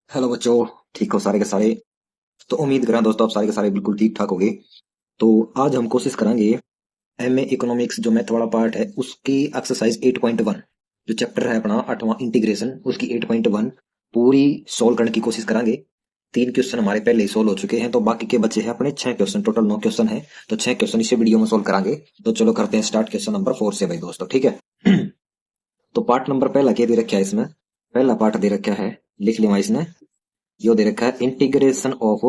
Hello बच्चों। ठीक हो सारे के सारे। तो उम्मीद करें दोस्तों आप सारे के सारे बिल्कुल ठीक ठाक होगे। तो आज हम कोशिश करेंगे एमए इकोनॉमिक्स जो मैथ वाला पार्ट है उसकी एक्सरसाइज 8.1 जो चैप्टर है अपना 8वां इंटीग्रेशन उसकी 8.1 पूरी सोल्व करने की कोशिश करेंगे। 3 क्वेश्चन हमारे पहले ही सोल्व हो चुके हैं तो बाकी के बचे हैं अपने 6 क्वेश्चन, टोटल 9 क्वेश्चन है। तो 6 क्वेश्चन इसी वीडियो में सोल्व करेंगे। तो चलो करते हैं स्टार्ट क्वेश्चन नंबर 4 से भाई दोस्तों, ठीक है। तो पार्ट नंबर पहला क्या दे रखा है इसमें। पहला पार्ट दे रखा है, लिख लिया इसने। यो दे रखा है इंटीग्रेशन ऑफ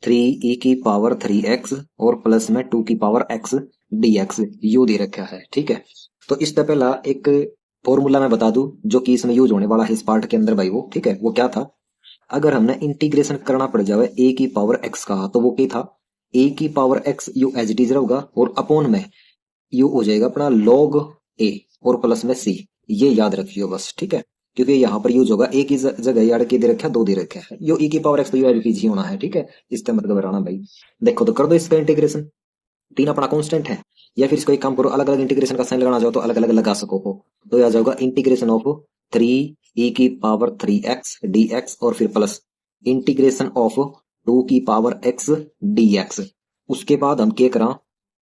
3e की पावर 3x और प्लस में 2 की पावर x dx, यू दे रखा है, ठीक है। तो इससे पहला एक फॉर्मूला मैं बता दूं जो कि इसमें यूज होने वाला है इस पार्ट के अंदर भाई, वो ठीक है। वो क्या था, अगर हमने इंटीग्रेशन करना पड़ जाए a की पावर x का तो वो क्या था, a की power x you as it is रहेगा और अपॉन में यू हो जाएगा अपना log a और प्लस में c। ये याद रखियो बस, ठीक है। क्योंकि यहाँ पर यूज होगा एक ही जगह यार के दे रखा है, 2 दे रखा है, यो e की पावर x तो यू एलपीजी ही होना है, ठीक है। इससे मत घबराना भाई। देखो तो कर दो इसका इंटीग्रेशन। 3 अपना कांस्टेंट है, या फिर इसको एक काम करो, अलग अलग इंटीग्रेशन का साइन लगाना चाहो तो अलग अलग लगा सको हो। तो यह आ जाएगा इंटीग्रेशन ऑफ 3e की पावर 3x dx और फिर प्लस इंटीग्रेशन ऑफ 2 की पावर x dx। उसके बाद हम क्या करा,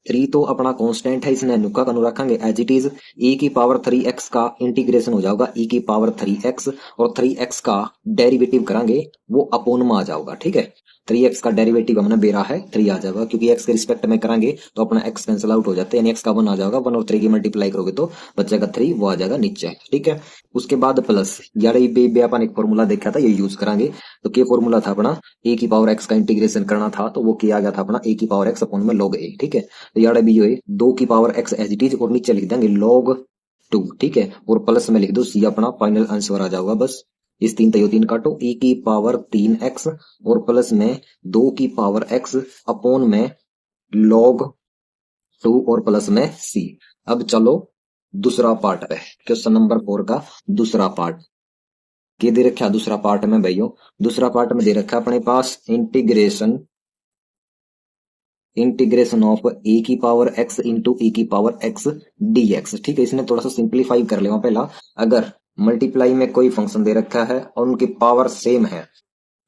3 तो अपना कांस्टेंट है, इसने नुका कनु रखेंगे एज इट इज। e की पावर 3x का इंटीग्रेशन हो जाएगा e की पावर 3x और 3x का डेरिवेटिव करेंगे वो अपोन में आ जाएगा, ठीक है। 3x का डेरिवेटिव हमने बेरा है 3 आ जाएगा, क्योंकि x के रिस्पेक्ट में करेंगे तो अपना x कैंसिल आउट हो जाता है, यानी x का 1 आ जाएगा, 1 और 3 की मल्टीप्लाई करोगे तो बचेगा 3, वो आ जाएगा नीचे, ठीक है। उसके बाद प्लस यार ये बे अपन एक फॉर्मूला देखा था, ये यूज करेंगे। तो क्या फॉर्मूला था अपना, a की पावर x का इंटीग्रेशन करना था तो वो किया गया था अपना a की पावर x अपॉन में log a, ठीक है। तो यार अभी जो है 2 की power x as it is और नीचे लिख देंगे log 2, ठीक है। और प्लस में लिख दो c, अपना फाइनल आंसर आ जाएगा बस। इस 3 तयो 3 काटो, e की पावर 3x और प्लस में 2 की पावर x अपॉन में log 2 और प्लस में c। अब चलो दूसरा पार्ट है, क्वेश्चन नंबर 4 का दूसरा पार्ट। क्या दे रखा है दूसरा पार्ट में भाइयों, दूसरा पार्ट में दे रखा है अपने पास इंटीग्रेशन ऑफ a की पावर x इंटू e की पावर x dx, ठीक है। इसने थोड़ा सा सिंप्लीफाई कर लिया पहला। अगर मल्टीप्लाई में कोई फंक्शन दे रखा है और उनकी पावर सेम है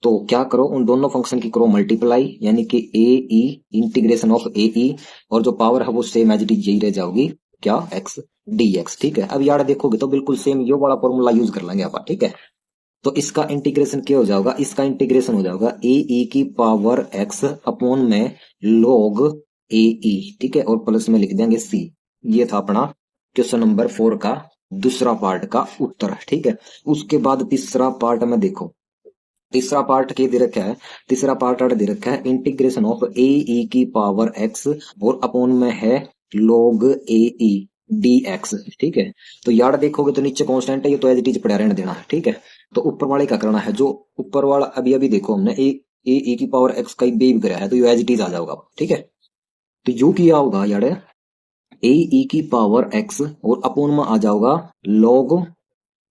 तो क्या करो, उन दोनों फंक्शन की करो मल्टीप्लाई, यानी कि ए ई, इंटीग्रेशन ऑफ ए ई, और जो पावर है वो सेम एज इट इज यही रह जाओगी, क्या x dx, ठीक है। अब यार देखोगे तो बिल्कुल सेम यो वाला फॉर्मूला यूज कर लेंगे आप, ठीक है। तो इसका इंटीग्रेशन क्या हो जाएगा, इसका इंटीग्रेशन हो जाएगा ए ई की पावर x अपॉन में log ए ई, ठीक है। और प्लस में लिख देंगे c। ये था अपना क्वेश्चन नंबर 4 का दूसरा पार्ट का उत्तर, ठीक है। उसके बाद तीसरा पार्ट में देखो, तीसरा पार्ट क्या दे रखा है, तीसरा पार्ट दे रखा है इंटीग्रेशन ऑफ ए ई की पावर x और अपॉन में है log ए ई dx, ठीक है। तो यार देखोगे तो नीचे कांस्टेंट है, ये तो एज इट इज पड़ा रहने देना है, ठीक है। तो ऊपर वाले का करना है, जो ऊपर वाला अभी अभी देखो हमने ए ई की पावर x का बेब करा है तो ये एज इट इज आ जाएगा, ठीक है। तो यू किया होगा यार ए ई की पावर x और अपॉन में आ जाओगा log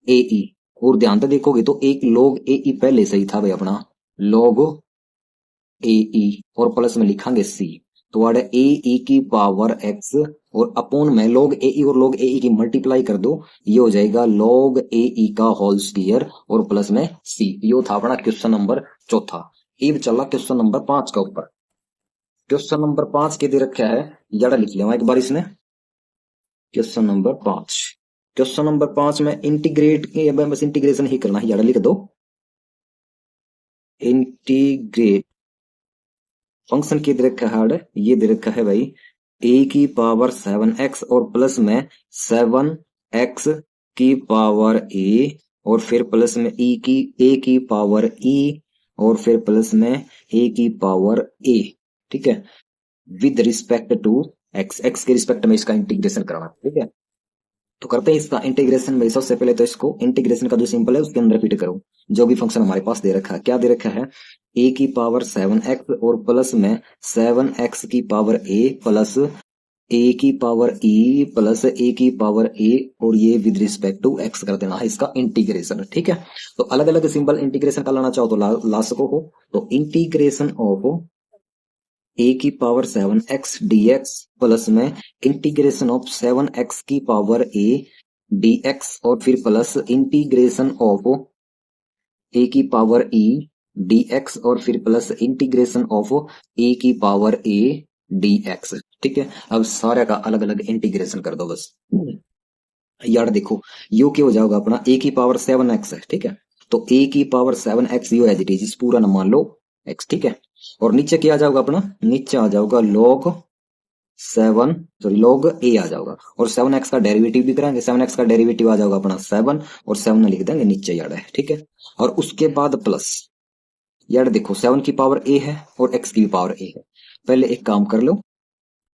ए ई। और ध्यान से देखोगे तो एक log ए ई पहले से ही था भाई अपना log ए ई और प्लस में लिखांगे c। तो वर्ड ए ई की पावर x और अपॉन में log ए ई और log ए ई की मल्टीप्लाई कर दो, ये हो जाएगा log ए ई का होल स्क्वायर और प्लस में c। ये था अपना क्वेश्चन नंबर चौथा। अब चला क्वेश्चन नंबर 5 का ऊपर। क्वेश्चन नंबर 5 के दे रखा है, यार लिख लिया एक बार इसने। क्वेश्चन नंबर 5, क्वेश्चन नंबर 5 में इंटीग्रेट, बस इंटीग्रेशन ही करना है, यार लिख दो इंटीग्रेट। फंक्शन की दे रखा है, ये दे रखा है भाई a की पावर 7x और प्लस में 7x की पावर a और फिर प्लस में a की पावर e और फिर प्लस में a की पावर a, ठीक है। विद रिस्पेक्ट टू x के रिस्पेक्ट में इसका इंटीग्रेशन कराना, ठीक है। तो करते हैं इसका इंटीग्रेशन भाई। सबसे पहले तो इसको इंटीग्रेशन का जो सिंपल है उसके अंदर फिट करो जो भी फंक्शन हमारे पास दे रखा है। क्या दे रखा है, a की पावर 7x और प्लस में 7x की पावर a प्लस a की पावर e प्लस a की पावर a, और ये विद रिस्पेक्ट टू x कर देना है इसका इंटीग्रेशन, ठीक है। तो अलग अलग सिंपल इंटीग्रेशन का लाना चाहो तो ला सको हो। तो इंटीग्रेशन ऑफ a की पावर 7x dx प्लस में इंटीग्रेशन ऑफ 7x की पावर a dx और फिर प्लस इंटीग्रेशन ऑफ ए की पावर ई डी एक्स और फिर प्लस इंटीग्रेशन ऑफ ए की पावर ए डी एक्स। ठीक है, अब सारे का अलग अलग इंटीग्रेशन कर दो बस। यार देखो, यो क्या हो जाएगा अपना ए की पावर 7x है। ठीक है, तो ए की power 7x you as it is पूरा ना मान लो x। ठीक है, और नीचे क्या आ जाएगा अपना, नीचे आ जाएगा log 7 सॉरी log a आ जाएगा, और 7x का डेरिवेटिव भी कराएंगे। 7x का डेरिवेटिव आ जाएगा अपना 7 और 7 लिख देंगे नीचे यार है। ठीक है, और उसके बाद प्लस, यार देखो 7 की पावर a है और x की भी पावर a है। पहले एक काम कर लो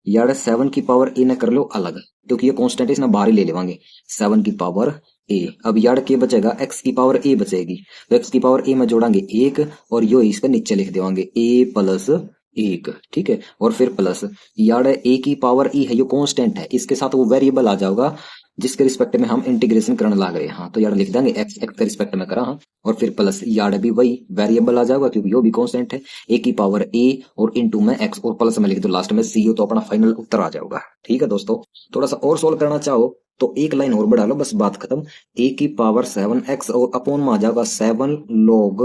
यार, 7 की पावर a न कर लो अलग, क्योंकि ये कांस्टेंट है, इसने बाहर ही ले लेवांगे 7 की पावर a। अब यार के बचेगा x की पावर a बचेगी, तो x की पावर a में जोड़ांगे 1 और यो इसका नीचे लिख देवांगे a प्लस 1। ठीक है, और फिर प्लस यार a की पावर e है, यो कांस्टेंट है, इसके साथ वो वेरिएबल आ जाएगा जिसके रिस्पेक्ट में हम इंटीग्रेशन करने लग रहे हैं। हाँ, तो यार लिख देंगे x x के रिस्पेक्ट में करा। हाँ, और फिर प्लस यार भी वही वेरिएबल आ जाएगा क्योंकि यो भी कांस्टेंट है, a की पावर a और इनटू में x और प्लस में लिख दो लास्ट में c, तो अपना फाइनल उत्तर आ जाएगा। ठीक है दोस्तों, थोड़ा सा और सोल्व करना चाहो तो एक लाइन और बढ़ा लो, बस बात खत्म। a की पावर 7x और अपॉन में आ जाएगा 7 log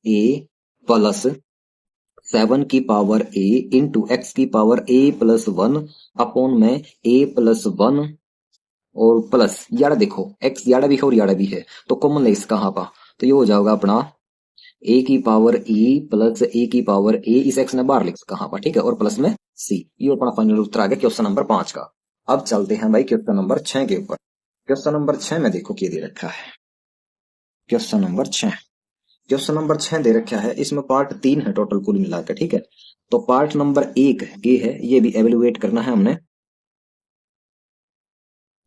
a प्लस 7 की पावर a इंटू एक्स की पावर a प्लस 1 अपॉन में a प्लस 1 और प्लस यार देखो x याड़ा भी है और याड़ा भी है, तो कॉमन ले इसका कहाँ पा, तो ये हो जाएगा अपना a की पावर e प्लस a की पावर a, इस x ने बाहर लिख कहाँ पा। ठीक है, और प्लस में c, ये अपना फाइनल उत्तर आ गया क्वेश्चन नंबर 5 का। अब चलते हैं भाई क्वेश्चन नंबर 6 के ऊपर। क्वेश्चन नंबर 6 में देखो क्या दे रखा है। क्वेश्चन नंबर 6, क्वेश्चन नंबर 6 दे रखा है, इसमें पार्ट 3 है टोटल कुल मिलाकर। ठीक है, तो पार्ट नंबर 1 ये है, ये भी एवेल्युएट करना है हमने,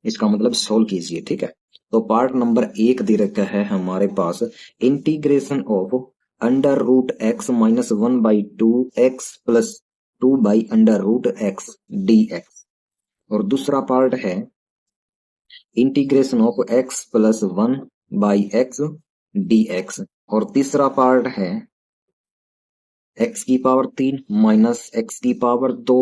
इसका मतलब सोल्व कीजिए। ठीक है, तो पार्ट नंबर 1 दे रखा है हमारे पास integration of under root x minus 1/2 x plus 2/√x dx, और दूसरा पार्ट है integration of x plus 1/x dx, और तीसरा पार्ट है x की पावर 3 माइनस x की पावर 2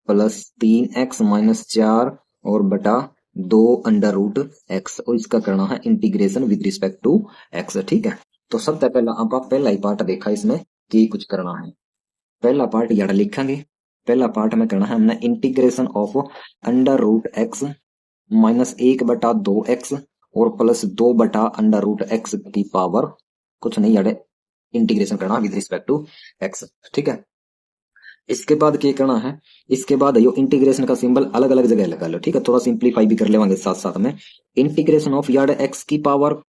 प्लस 3x माइनस 4 और बटा 2√x, और इसका करना है integration with respect to x। ठीक है, तो सबसे पहला आप पहला ही पार्ट देखा इसमें कि कुछ करना है। पहला पार्ट यार लिखेंगे, पहला पार्ट में करना है हमने integration of √x minus 1/2x और प्लस 2/√x की पावर कुछ नहीं यार इंटीग्रेशन करना विद रिस्पेक्ट टू x। ठीक है, इसके बाद क्या करना है, इसके बाद यो इंटीग्रेशन का सिंबल अलग अलग जगह लगा लो। ठीक है, थोड़ा सिंप्लीफाई भी कर लेवांगे साथ साथ में। इंटीग्रेशन ऑफ यार x की पावर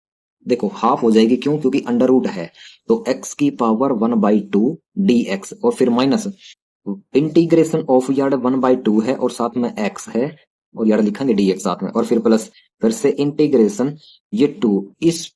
देखो हाफ हो जाएगी, क्यों, क्योंकि अंडर रूट है, तो x की पावर 1/2 dx, और फिर माइनस इंटीग्रेशन ऑफ यार 1/2 है और साथ में x है और यार लिखेंगे dx साथ में, और फिर प्लस फिर से इंटीग्रेशन ये 2 इस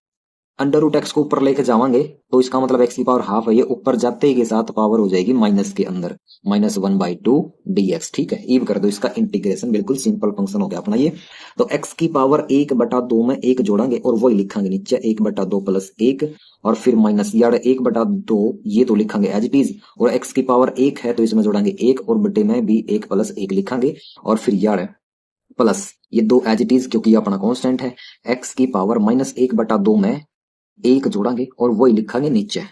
अंडर रूट एक्स को ऊपर लेके जावांगे, तो इसका मतलब एक्स की पावर हाफ है, ये ऊपर जाते ही के साथ पावर हो जाएगी माइनस के अंदर, माइनस 1/2 dx। ठीक है, ईव कर दो इसका इंटीग्रेशन, बिल्कुल सिंपल फंक्शन हो गया अपना ये। तो एक्स की पावर 1/2 में 1 जोड़ेंगे और वही लिखेंगे नीचे 1/2 प्लस 1, और फिर माइनस यार 1/2 ये तो लिखेंगे एज इट इज, और एक्स की पावर 1 है तो इसमें जोड़ेंगे 1 और बटे में भी 1 प्लस 1 लिखेंगे, और फिर यार प्लस ये 2 एज इट इज क्योंकि ये अपना कॉन्स्टेंट है, एक्स की पावर माइनस 1/2 में 1 जोड़ेंगे और वही लिखेंगे नीचे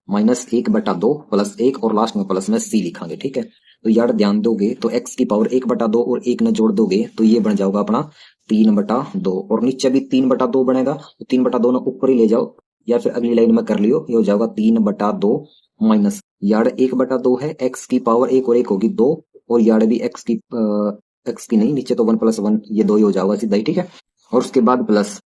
माइनस 1/2 प्लस 1 और लास्ट में प्लस में c लिखेंगे। ठीक है, तो यार ध्यान दोगे तो x की पावर 1/2 और 1 ने जोड़ दोगे तो ये बन जाएगा अपना 3/2, और नीचे भी 3/2 बनेगा, तो 3/2 ने ऊपर ही ले जाओ या फिर अगली लाइन में कर लियो, ये हो जाएगा 3/2 माइनस यार 1/2 है, x की पावर 1 और 1 होगी 2, और यार भी x की नहीं, नीचे तो 1 + 1 ये 2 ही हो जाएगा सीधा ही। ठीक है, और उसके बाद प्लस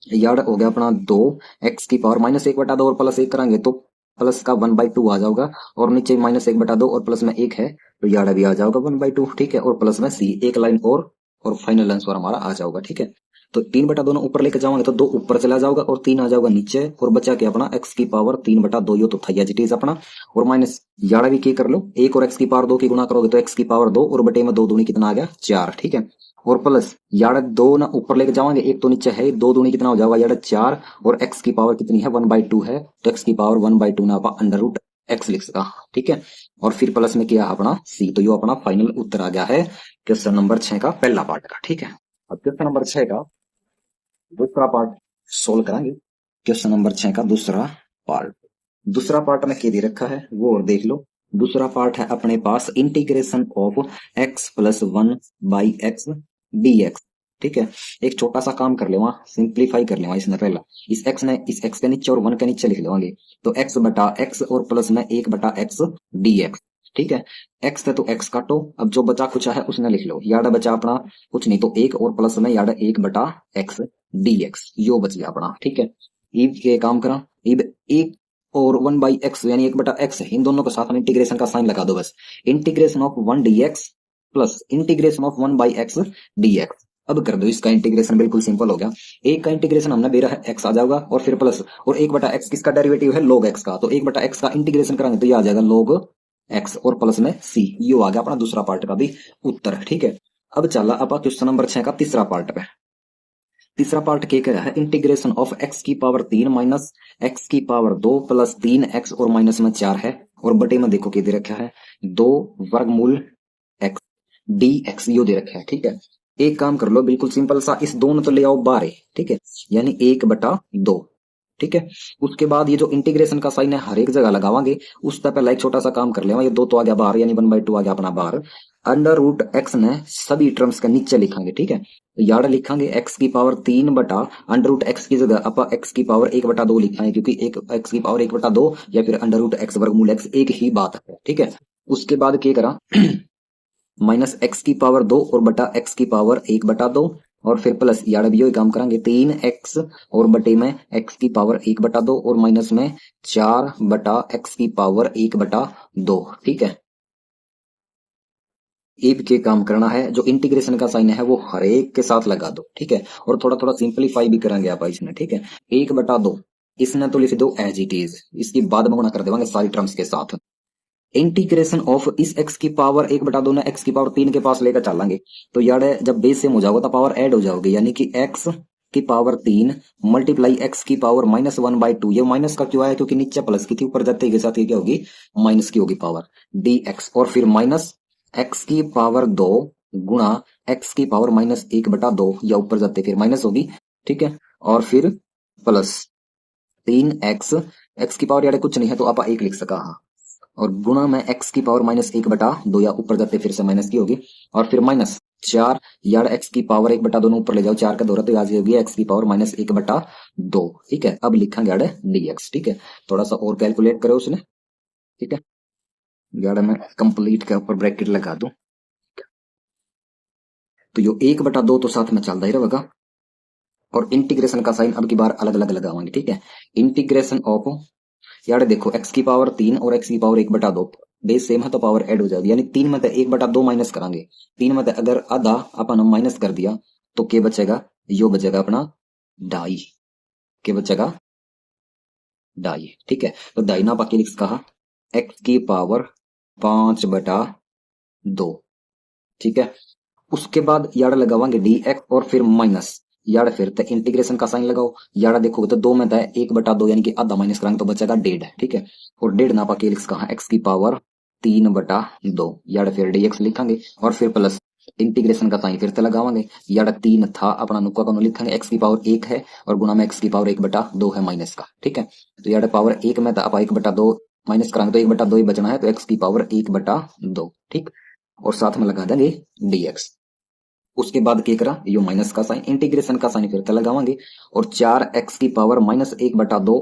यार हो गया अपना 2 एक्स की पावर माइनस 1/2 और प्लस 1 कराएंगे तो प्लस का 1/2 आ जाएगा, और नीचे माइनस 1/2 और प्लस में 1 है तो यार भी आ जाएगा 1/2। ठीक है, और प्लस में सी, एक लाइन और फाइनल आंसर हमारा आ जाएगा। ठीक है, तो 3/2 ऊपर लेके जाओगे तो 2 ऊपर चला जाएगा और 3 आ जाएगा नीचे, और बचा के अपना एक्स की पावर 3/2 यो तो था एज इट इज अपना, और माइनस यार भी क्या कर लो 1 और एक्स की पावर 2 की गुना करोगे तो एक्स की पावर 2 और बटे में 2 दूनी कितना आ गया 4। ठीक है, और प्लस यार 2 ना ऊपर लेके जाओगे, 1 तो नीचे है, 2 दूनी कितना हो जाएगा यार 4, और एक्स की पावर कितनी है 1/2 है, तो एक्स की पावर 1/2 ना आप अंडर रूट x लिख सका। ठीक है, और फिर प्लस में किया अपना c, तो यो अपना फाइनल उत्तर आ गया है क्वेश्चन नंबर 6 का पहला पार्ट का। ठीक है, अब क्वेश्चन नंबर 6 का दूसरा पार्ट सोल्व कराएंगे। क्वेश्चन नंबर 6 का दूसरा पार्ट। दूसरा पार्ट में क्या दे रखा है वो और देख लो। दूसरा पार्ट है अपने पास integration of x plus 1/x dx। ठीक है, एक छोटा सा काम कर ले वहां, सिंप्लीफाई कर ले वहां। इसने पहला इस x के नीचे और 1 के नीचे लिख लेवांगे, तो x बटा x और प्लस में 1 बटा x dx। ठीक है, x से तो x काटो, अब जो बचा कुछ है उसने लिख लो। याड बचा अपना कुछ नहीं तो 1 और प्लस में याड 1 बटा x dx, यो बच गया अपना। ठीक है, ईब के काम करा, ईब 1 और 1/x यानी 1 बटा x है, इन दोनों के साथ में इंटीग्रेशन का साइन लगा दो बस। Integration of 1 dx plus integration of 1/x dx। अब कर दो इसका इंटीग्रेशन, बिल्कुल सिंपल हो गया। एक का इंटीग्रेशन हमने दे रहा है x आ जाएगा और फिर प्लस, और 1 बटा x किसका डेरिवेटिव है, log x का, तो 1 बटा x का इंटीग्रेशन करेंगे तो ये आ जाएगा log x और प्लस में c। ये आ गया अपना दूसरा पार्ट का भी उत्तर। ठीक है, अब चला अपना क्वेश्चन नंबर 6 का तीसरा पार्ट पे। तीसरा पार्ट क्या कह रहा है, इंटीग्रेशन ऑफ x की पावर 3 माइनस x की पावर 2 प्लस 3x और माइनस में 4 है, और बटे में देखो क्या दे रखा है, 2 वर्गमूल x dx यो दे रखा है। ठीक है, एक काम कर लो बिल्कुल सिंपल सा, इस दोनों तो ले आओ बाहर। ठीक है, यानी 1/2। ठीक है, उसके बाद ये जो इंटीग्रेशन का साइन है हर एक जगह लगावांगे। उससे पहले एक छोटा सा काम कर लेवा, ये 2 तो आ गया बाहर, यानी 1/2 आ गया अपना बाहर। अंडर रूट एक्स ने सभी टर्म्स के नीचे लिखांगे। ठीक है, तो यार लिखांगे x की पावर 3 बटा अंडर रूट एक्स की जगह आप x की पावर 1/2 लिखाएंगे, क्योंकि एक x की पावर 1/2 या फिर अंडर रूट एक्स वर्गमूल x एक ही बात है। ठीक है, उसके बाद क्या करा माइनस x की पावर 2 और बटा x की पावर 1/2, और फिर प्लस यार भी काम करेंगे 3x और बटे में x की पावर 1/2 और माइनस में 4 बटा x की पावर 1/2। ठीक है, ईब के काम करना है, जो इंटीग्रेशन का साइन है वो हर एक के साथ लगा दो। ठीक है, और थोड़ा थोड़ा सिंपलीफाई भी करेंगे आप इसमें। ठीक है, 1/2 इसने तो लिख दो एज इट इज, इसकी बाद में गुणा कर देवांगे सारी टर्म्स के साथ। इंटीग्रेशन ऑफ इस x की पावर 1/2 ने x की पावर 3 के पास लेकर चलेंगे, तो यार जब बेस सेम हो जाओगे तो पावर ऐड हो जाओगे, यानी कि x की पावर 3 मल्टीप्लाई x की पावर -1/2। ये माइनस का क्यों आया, क्योंकि नीचे प्लस की थी, ऊपर जाते के साथ ये क्या होगी, माइनस की होगी पावर dx, और फिर माइनस x की पावर 2 गुणा x की पावर -1/2, या ऊपर जाते फिर माइनस होगी। ठीक है, और फिर प्लस 3x, x की पावर यार कुछ नहीं है तो आप 1 लिख सका, हाँ, और गुणा में x की पावर -1/2, या ऊपर जाते फिर से माइनस की होगी, और फिर माइनस 4 यार x की पावर 1/2 ऊपर ले जाओ, 4 का दोहरा तो याद होगी x की पावर -1/2। ठीक है, अब लिखेंगे यार dx। ठीक है, थोड़ा सा और कैलकुलेट करो उसने। ठीक है, यार मैं कंप्लीट के ऊपर ब्रैकेट लगा दूं, तो यो 1/2 तो साथ में चलता ही रहेगा, और इंटीग्रेशन का साइन अब की बार अलग अलग लगावांगे। ठीक है, इंटीग्रेशन ऑफ यार देखो x की पावर 3 और x की पावर 1/2 बेस सेम है तो पावर ऐड हो जाएगी, यानी 3 में से 1/2 माइनस करांगे। 3 में से अगर आधा अपन माइनस कर दिया तो क्या बचेगा, यो बचेगा अपना ढाई। क्या बचेगा, ढाई। ठीक है, तो ढाई ना बाकी लिख कहा x की पावर 5/2। ठीक है, उसके बाद यार लगावांगे dx और फिर माइनस, यार फिर तो इंटीग्रेशन का साइन लगाओ। यार देखोगे तो 2 में था 1/2, यानी कि आधा माइनस कराएंगे तो बचेगा 1.5। ठीक है, और 1.5 ना पाके लिख कहा x की पावर 3/2, यार फिर dx लिखेंगे, और फिर प्लस इंटीग्रेशन का साइन फिर से लगावांगे। यार 3 था अपना नुक्का का लिखेंगे, x की पावर 1 है और गुणा में x की पावर 1/2 है माइनस का। ठीक है, तो यार पावर 1 में था आप 1/2 माइनस कराएंगे तो 1/2 ही बचना है, तो x की पावर 1/2। ठीक, और साथ में लगा देंगे dx। उसके बाद क्या करा, यो माइनस का साइन, इंटीग्रेशन का साइन फिर से लगावांगे, और 4x की पावर -1/2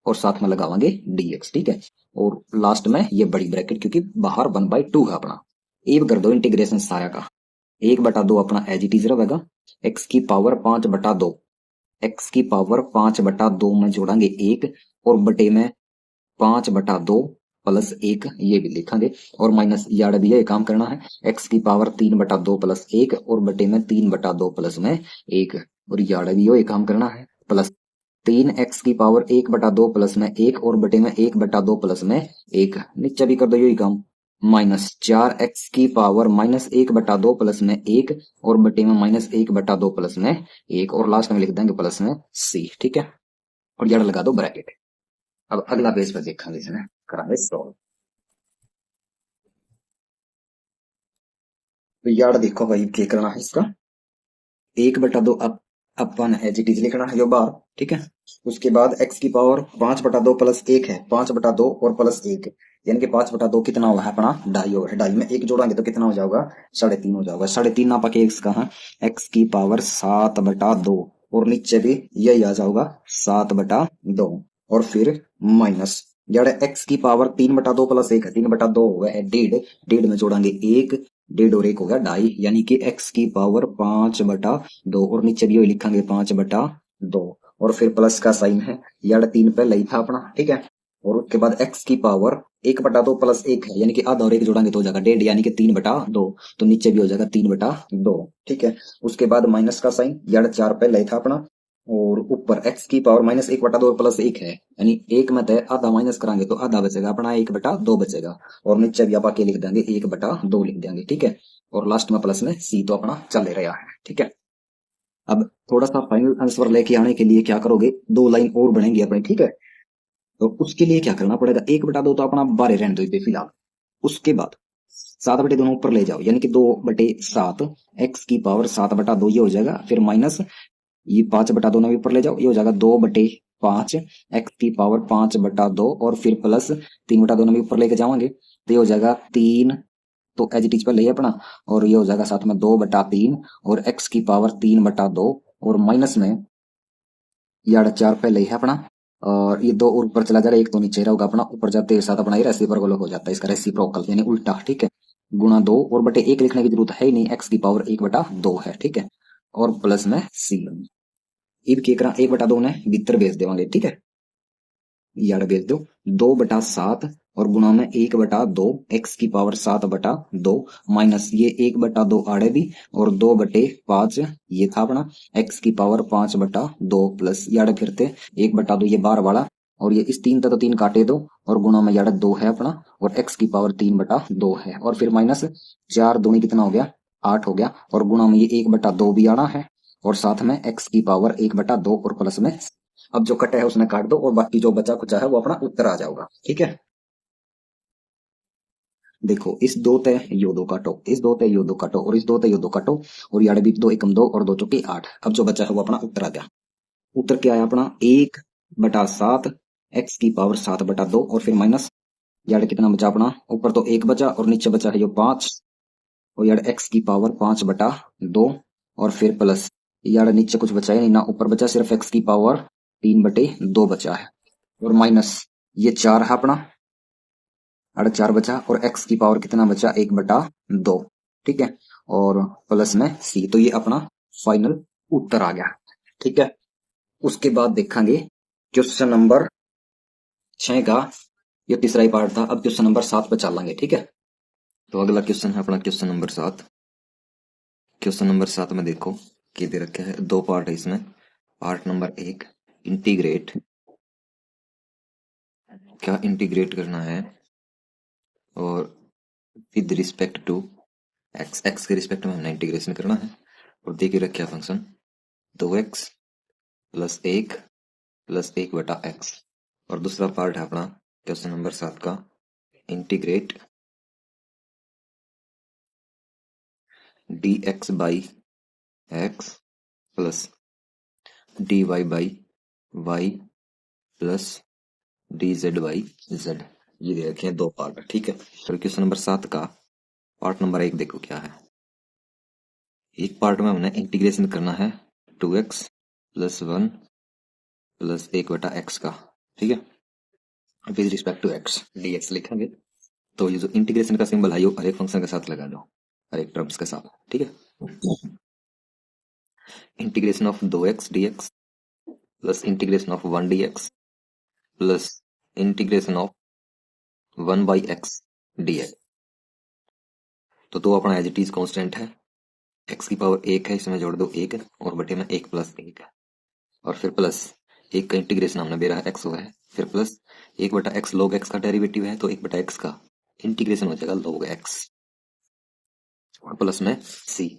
और साथ में लगावांगे dx। ठीक है, और लास्ट में ये बड़ी ब्रैकेट, क्योंकि बाहर 1/2 है अपना। अब कर दो इंटीग्रेशन सारा का, 1/2 अपना एज इट इज रहेगा, x की पावर 5/2, x की पावर 5/2 में जोड़ांगे 1, और बटे में 5/2 प्लस 1 ये भी लिखेंगे, और माइनस यार भी ये काम करना है, x की पावर 3/2 प्लस 1 और बटे में 3/2 प्लस में 1, और यार भी ये काम करना है, प्लस 3x की पावर 1/2 प्लस में 1 और बटे में 1/2 प्लस में 1, नीचे भी कर दो यही काम, माइनस 4x की पावर -1/2 प्लस में 1 और बटे में -1/2 प्लस में 1, और लास्ट में लिख देंगे प्लस में c। ठीक है, और यार लगा दो ब्रैकेट। अब अगला पेज पर देखेंगे, इसमें करांगे सॉल्व। तो यार देखो भाई क्या करना है इसका, 1/2 अब अपन एज इट इज लिखना है जो बार, ठीक है। उसके बाद x की पावर 5/2 प्लस 1 है, 5/2 और प्लस 1, यानी कि 5/2 कितना हुआ है अपना, ढाई होगा। ढाई में एक जोड़ांगे तो कितना हो जाएगा, 3.5 हो जाएगा। 3.5 ना पाके x कहा, x की पावर 7/2 और नीचे भी यही आ जाएगा 7/2 और फिर माइनस जड़ x की पावर 3/2 प्लस 1 है, 3/2 हुआ है डेढ़, डेढ़ में जोड़ांगे एक, डेढ़ और एक हो गया ढाई, यानी कि x की पावर 5/2 और नीचे भी वही लिखेंगे 5/2 और फिर प्लस का साइन है, यार 3 पहले ही था अपना, ठीक है। और उसके बाद x की पावर 1/2 प्लस 1 है, यानी कि आधा और एक जोड़ांगे तो हो जाएगा डेढ़, यानी कि 3/2, तो नीचे भी हो जाएगा 3/2, ठीक है। उसके बाद माइनस का साइन, यार 4 पहले ही था अपना, और ऊपर x की पावर -1/2 प्लस 1 है, यानी एक में तो आधा माइनस करांगे तो आधा बचेगा अपना, 1/2 बचेगा, और नीचे भी आप आके लिख देंगे 1/2 लिख देंगे, ठीक है। और लास्ट में प्लस में c तो अपना चल रहा है, ठीक है। अब थोड़ा सा फाइनल आंसर लेके आने के लिए क्या करोगे, दो लाइन और बनेंगी अपनी, ठीक है। तो उसके लिए क्या करना पड़ेगा, 1/2 तो अपना बारे रहने दो पे फिलहाल। उसके बाद 7/2 ऊपर ले जाओ, यानी कि 2/7, x की पावर 7/2 ये हो जाएगा, फिर माइनस ये 5/2 भी ऊपर ले जाओ, ये हो जाएगा 2/5, x की पावर 5/2 और फिर प्लस 3/2 भी ऊपर लेके जाओगे तो ये हो जाएगा 3, तो एज इट इज पर ले अपना, और ये हो जाएगा साथ में 2/3 और x की पावर 3/2 और माइनस में यार 4 पहले ही है अपना, और ये दो और ऊपर चला जा रहा है, एक तो नीचे रहेगा अपना, ऊपर जाते के साथ अपना ये रेसिप्रोकल हो जाता है, इसका रेसिप्रोकल यानी उल्टा, ठीक है। गुणा 2 और बटे 1 लिखने की जरूरत है ही नहीं, x की पावर 1/2 है, ठीक है। और प्लस में c, इब के करा 1/2 ने भीतर भेज देवांगे, ठीक है, यार भेज दो 2/7 और गुणा में 1/2, x की पावर 7/2 माइनस ये 1/2 आड़े भी और 2/5 ये था अपना, x की पावर 5/2 प्लस यार फिरते 1/2 ये बार वाला, और ये इस 3 तो 3 काटे दो और गुणा में यार 2 है अपना, और x की पावर 3/2 है, और फिर माइनस 4 दूनी कितना हो गया, 8 हो गया, और गुणा में ये 1/2 भी आना है, और साथ में x की पावर 1/2 और प्लस में, अब जो कटा है उसने काट दो और बाकी जो बचा कुचा है वो अपना उत्तर आ जाएगा, ठीक है। देखो इस दो तय यो दो काटो, इस दो तय यो दो काटो, और इस दो तय यो दो काटो, और यार भी 2 एकम 2 और 2 चौके 8, अब जो बचा है वो अपना उत्तर आ गया। उत्तर क्या आया अपना, 1/7, x की पावर 7/2 और फिर माइनस यार कितना बचा अपना, ऊपर तो 1 बचा और नीचे बचा है यो 5, और यार x की पावर 5/2 और फिर प्लस यार नीचे कुछ बचा ही नहीं ना, ऊपर बचा सिर्फ x की पावर 3/2 बचा है, और माइनस ये 4 है अपना, 4 बचा, और x की पावर कितना बचा, 1/2, ठीक है, और प्लस में c, तो ये अपना फाइनल उत्तर आ गया, ठीक है। उसके बाद देखेंगे क्वेश्चन नंबर 6 का, ये तीसरा ही पार्ट था, अब क्वेश्चन नंबर 7 पे चलेंगे, ठीक है। तो अगला क्वेश्चन है अपना क्वेश्चन नंबर 7। क्वेश्चन नंबर 7 में देखो कि दे रखा है, दो पार्ट है इसमें। पार्ट नंबर 1, इंटीग्रेट, क्या इंटीग्रेट करना है, और with respect to x, x के रिस्पेक्ट में हमने इंटीग्रेशन करना है, और दे के रखा function 2x plus 1 plus 1/x। और दूसरा पार्ट है अपना क्वेश्चन नंबर 7 का, integrate dx by x plus dy by y plus dz by z। ये दे रखे हैं दो पार्ट, ठीक है। तो क्वेश्चन नंबर 7 का पार्ट नंबर 1 देखो क्या है। एक पार्ट में हमने इंटीग्रेशन करना है 2x प्लस 1 प्लस 1/x का, ठीक है, with respect to x dx लिखेंगे। तो ये जो इंटीग्रेशन का सिंबल है, हर एक फंक्शन के साथ लगा दो, हर एक टर्म्स के साथ, ठीक है। Integration of 2x dx plus integration of 1 dx plus integration of 1 by x dx। तो दो अपना एज इट इज कॉन्स्टेंट है, x की पावर 1 है, इसमें जोड़ दो 1 और बटे में 1 प्लस 1 है, और फिर प्लस 1 का इंटीग्रेशन हमने दे रहा है x हुआ है, फिर प्लस 1/x log x का डेरिवेटिव है, तो 1/x का इंटीग्रेशन हो जाएगा log x, और प्लस में c।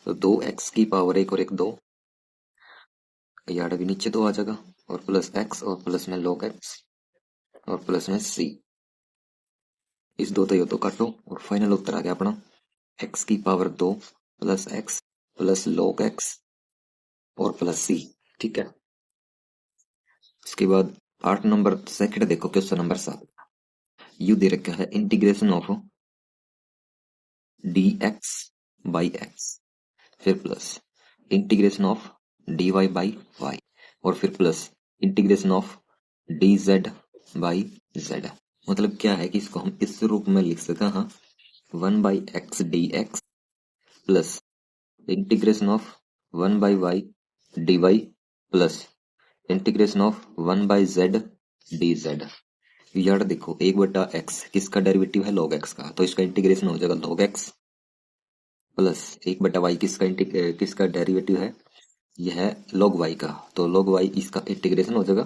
तो 2x की पावर 1 और 1 2, यार अभी नीचे 2 आ जाएगा, और प्लस x और प्लस में log x और प्लस में c। इस दो तो काटो और फाइनल उत्तर आ गया अपना x की power 2 plus x plus log x और प्लस सी। ठीक है, उसके बाद पार्ट नंबर सेकंड देखो, क्वेश्चन नंबर 7। यू दे रखा है integration of d x by x, फिर plus integration of d y by y, और फिर plus integration of d z by z. मतलब क्या है कि इसको हम इस रूप में लिख सकते हैं, हाँ, 1/x dx plus integration of 1/y dy plus integration of 1/z dz। यार देखो, 1/x किसका डेरिवेटिव है, log x का, तो इसका इंटीग्रेशन हो जाएगा log x प्लस 1/y किसका डेरिवेटिव है, यह है log y का, तो log y इसका इंटीग्रेशन हो जाएगा,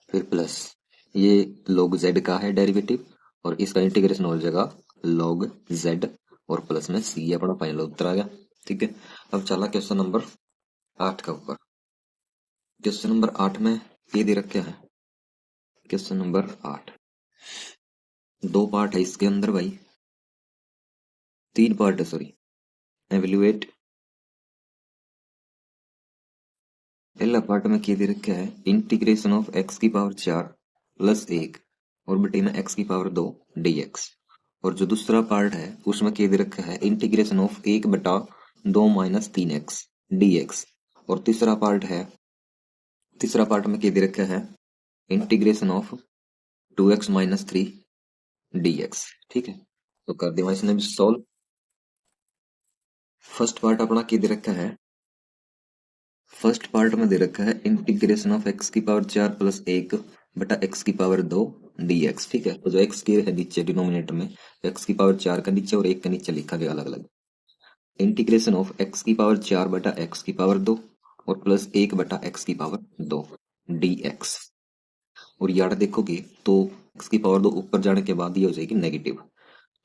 फिर प्लस ये log z का है डेरिवेटिव और इसका इंटीग्रेशन हो जाएगा log z, और प्लस में c, अपना फाइनल उत्तर आ गया। ठीक है, अब चला क्वेश्चन नंबर 8 का ऊपर। क्वेश्चन नंबर 8 में ये दे रखा है, क्वेश्चन नंबर 8 दो पार्ट है इसके अंदर भाई, 3 पार्ट है सॉरी। एवेल्युएट, पहला पार्ट में क्या दे रखा है, इंटीग्रेशन ऑफ x की पावर 4 प्लस 1 और बटे में x की पावर 2 dx। और जो दूसरा पार्ट है उसमें क्या दे रखा है, integration of 1/2 minus 3x dx। और तीसरा पार्ट में क्या दे रखा है, integration of 2x minus 3 dx। ठीक है, तो कर दिया इसने भी सॉल्व। फर्स्ट पार्ट अपना क्या दे रखा है, फर्स्ट पार्ट में दे रखा है इंटीग्रेशन ऑफ x की पावर 4 प्लस 1 बटा x की पावर 2 dx। ठीक है, तो जो x की है नीचे डिनोमिनेटर में, x की पावर 4 का नीचे और 1 का नीचे लिखा गया अलग अलग। इंटीग्रेशन ऑफ x की पावर 4 बटा x की पावर 2 और प्लस 1 बटा x की पावर 2 dx। और यार देखोगे तो x की पावर 2 ऊपर जाने के बाद ये हो जाएगी नेगेटिव,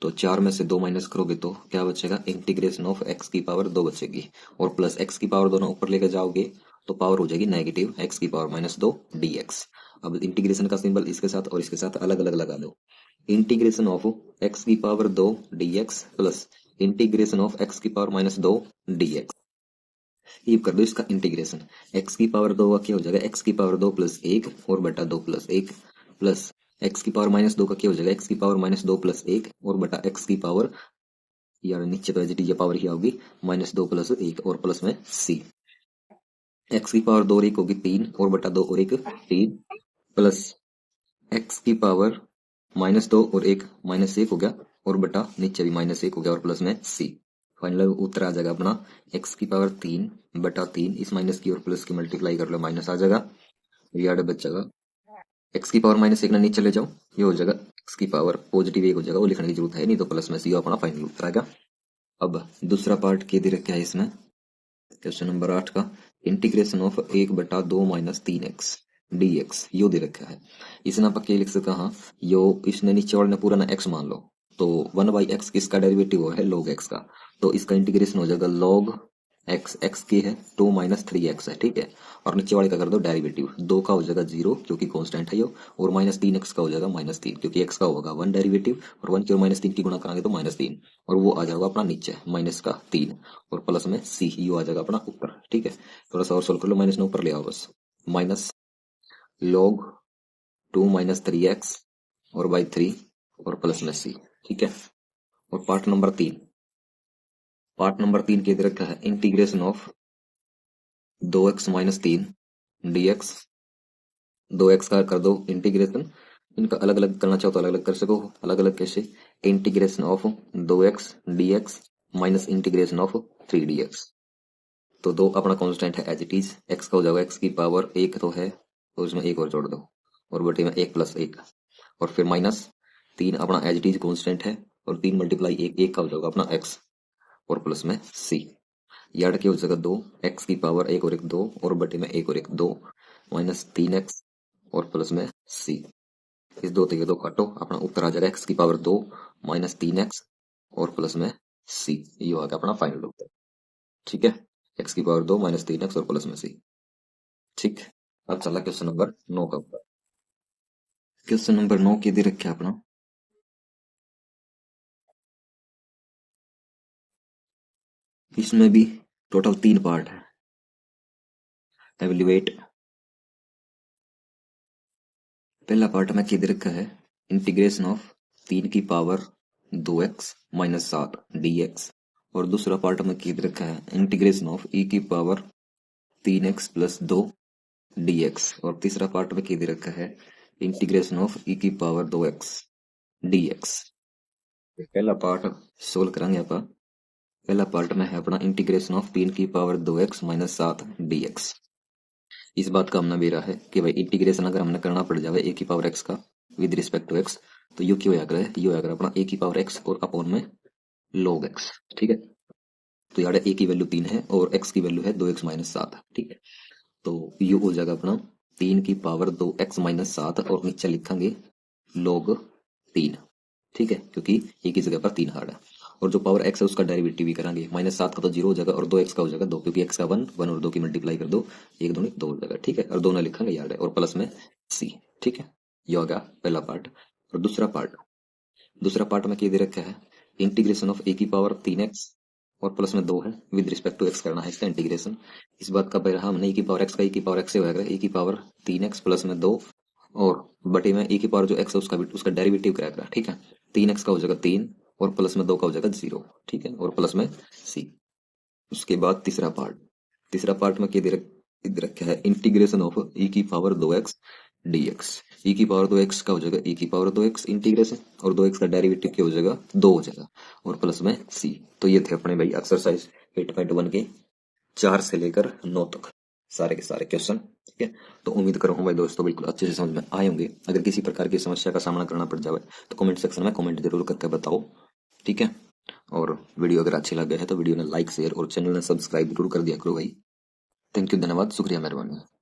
तो 4 में से 2 माइनस करोगे तो क्या बचेगा, इंटीग्रेशन ऑफ x की पावर 2 बचेगी, और प्लस x की पावर दोनों ऊपर लेकर जाओगे तो पावर हो जाएगी नेगेटिव x की पावर माइनस 2 dx। अब इंटीग्रेशन का सिंबल इसके साथ और इसके साथ अलग अलग लगा दो। इंटीग्रेशन ऑफ x की power 2 dx plus integration of x की पावर माइनस 2 dx। ये कर दो इसका इंटीग्रेशन, x की पावर 2 का क्या हो जाएगा, x की पावर 2 प्लस 1 और बटा 2 प्लस 1 प्लस x की पावर माइनस 2 का क्या हो जाएगा, x की पावर माइनस 2 प्लस 1 और बटा x की पावर, यार नीचे तो एज पावर ही होगी, माइनस 2 प्लस 1 और प्लस में c। x की पावर 2 और 1 होगी 3 और बटा 2 और 1 3 प्लस x की पावर माइनस 2 और 1 माइनस 1 हो गया और बटा नीचे भी माइनस 1 हो गया और प्लस में c। फाइनल उत्तर आ जाएगा अपना x की पावर 3 बटा 3, इस माइनस की और प्लस की मल्टीप्लाई कर लो माइनस आ जाएगा, यार बचेगा x की पावर माइनस 1 ना नीचे ले जाओ, ये हो जाएगा x की पावर पॉजिटिव 1 हो जाएगा, वो लिखने की जरूरत है नहीं, तो प्लस में c अपना फाइनल उत्तर आएगा। अब दूसरा पार्ट क्या दे रखा है इसमें, क्वेश्चन नंबर 8 का integration of 1/2 minus 3x dx यो दे रखा है। इसने आप क्या लिख सका, हाँ यो इसने नीचे वाले ने पूरा ना x मान लो, तो 1/x किसका डेरिवेटिव है, log x का, तो इसका इंटीग्रेशन हो जाएगा log x, x की है 2 माइनस 3x है। ठीक है, और नीचे वाले का कर दो डेरिवेटिव, 2 का हो जाएगा 0 क्योंकि कांस्टेंट है यो, और माइनस 3x का हो जाएगा माइनस 3 क्योंकि x का होगा 1 डेरिवेटिव, और 1 की और माइनस 3 की गुणा कराएंगे तो माइनस 3, और वो आ जाएगा अपना नीचे माइनस का 3 और प्लस में c, यू आ जाएगा अपना ऊपर। ठीक है, थोड़ा सा और सोल्व कर लो, माइनस ने ऊपर ले आओ बस, माइनस log 2 माइनस 3x और बाई 3 और प्लस में c। ठीक है, और पार्ट नंबर 3 के दे रखा है integration of 2x minus 3 dx। 2x का कर दो इंटीग्रेशन, इनका अलग अलग करना चाहो तो अलग अलग कर सको, अलग अलग कैसे, integration of 2x dx minus integration of 3 dx। तो 2 अपना कांस्टेंट है एज इट इज, x का हो जाएगा x की पावर 1 तो है, तो इसमें 1 और जोड़ दो और बटे में 1 प्लस 1, और फिर माइनस 3 अपना एज इट इज कांस्टेंट है, और 3 मल्टीप्लाई 1 का हो जाएगा अपना x और प्लस में c। यार्ड की हो जाएगा 2, x की पावर 1 और 1 2 और बटे में 1 और 1 2 माइनस 3x और प्लस में c। इस 2 से 2 काटो, अपना उत्तर आ जाएगा x की पावर 2 माइनस 3x और प्लस में c, ये आ गया अपना फाइनल उत्तर। ठीक है, x की पावर 2 माइनस 3x और प्लस में c। ठीक, अब चला क्वेश्चन नंबर 9 का ऊपर। क्वेश्चन नंबर 9 के दे रखे अपना, इसमें भी टोटल 3 पार्ट है। एवेल्युएट। पहला पार्ट में क्या दे रखा है, इंटीग्रेशन ऑफ 3 की पावर 2x माइनस 7 dx, और दूसरा पार्ट में क्या दे रखा है, इंटीग्रेशन ऑफ e की पावर 3x प्लस 2 dx, और तीसरा पार्ट में क्या दे रखा है, इंटीग्रेशन ऑफ e की पावर 2x dx। पहला पार्ट सोल्व करेंगे आप। पहला पार्ट में है अपना इंटीग्रेशन ऑफ 3 की पावर 2x माइनस 7 dx। इस बात का हमने बेरा है कि भाई इंटीग्रेशन अगर हमने करना पड़ जाए a की पावर x का विद रिस्पेक्ट टू x, तो यू क्यों आकर है, यू आकर अपना a की पावर x और अपॉन में log x। ठीक है, तो यहाँ a की वैल्यू 3 है और x की वैल्यू है 2x माइनस 7। ठीक है, तो यू हो जाएगा अपना 3 की पावर 2x माइनस 7 और नीचे लिखेंगे log 3। ठीक है, क्योंकि a की जगह पर 3 हार्ड है, और जो पावर x है उसका डेरिवेटिव भी करेंगे, माइनस 7 का तो 0 हो जाएगा और 2x का हो जाएगा 2, क्योंकि x का 1 1 और 2 की मल्टीप्लाई कर दो, 1 2 2 हो जाएगा। ठीक है, और दोनों लिखेंगे याद है, और प्लस में c। ठीक है, ये होगा पहला पार्ट। और दूसरा पार्ट में क्या दे रखा है, इंटीग्रेशन ऑफ a की पावर 3x और प्लस में 2 है, विद रिस्पेक्ट टू x करना है इसका इंटीग्रेशन। इस बात का पहला हमने e की पावर x का e की पावर x से होगा e की पावर 3x प्लस में 2 और बटे में e की पावर जो x है उसका डेरिवेटिव कराएगा। ठीक है, 3x का हो जाएगा 3 और प्लस में 2 का हो जाएगा 0। ठीक है, और प्लस में c। उसके बाद तीसरा पार्ट में क्या दे रखा है, इंटीग्रेशन ऑफ e की पावर 2x dx। e की पावर 2x का हो जाएगा e की पावर 2x इंटीग्रेशन, और 2x का डेरिवेटिव क्या हो जाएगा 2 हो जाएगा, और प्लस में c। तो ये थे अपने भाई एक्सरसाइज 8.1 के 4 से लेकर 9 तक सारे के सारे क्वेश्चन। ठीक है, तो उम्मीद करो हूँ भाई दोस्तों बिल्कुल अच्छे से समझ में आए होंगे। अगर किसी प्रकार की समस्या का सामना करना पड़ जाए तो कमेंट सेक्शन में कमेंट जरूर करके बताओ। ठीक है, और वीडियो अगर अच्छी लगे है तो वीडियो ने लाइक शेयर और चैनल ने सब्सक्राइब जरूर कर दिया करो भाई। थैंक यू, धन्यवाद, शुक्रिया, मेहरबानी।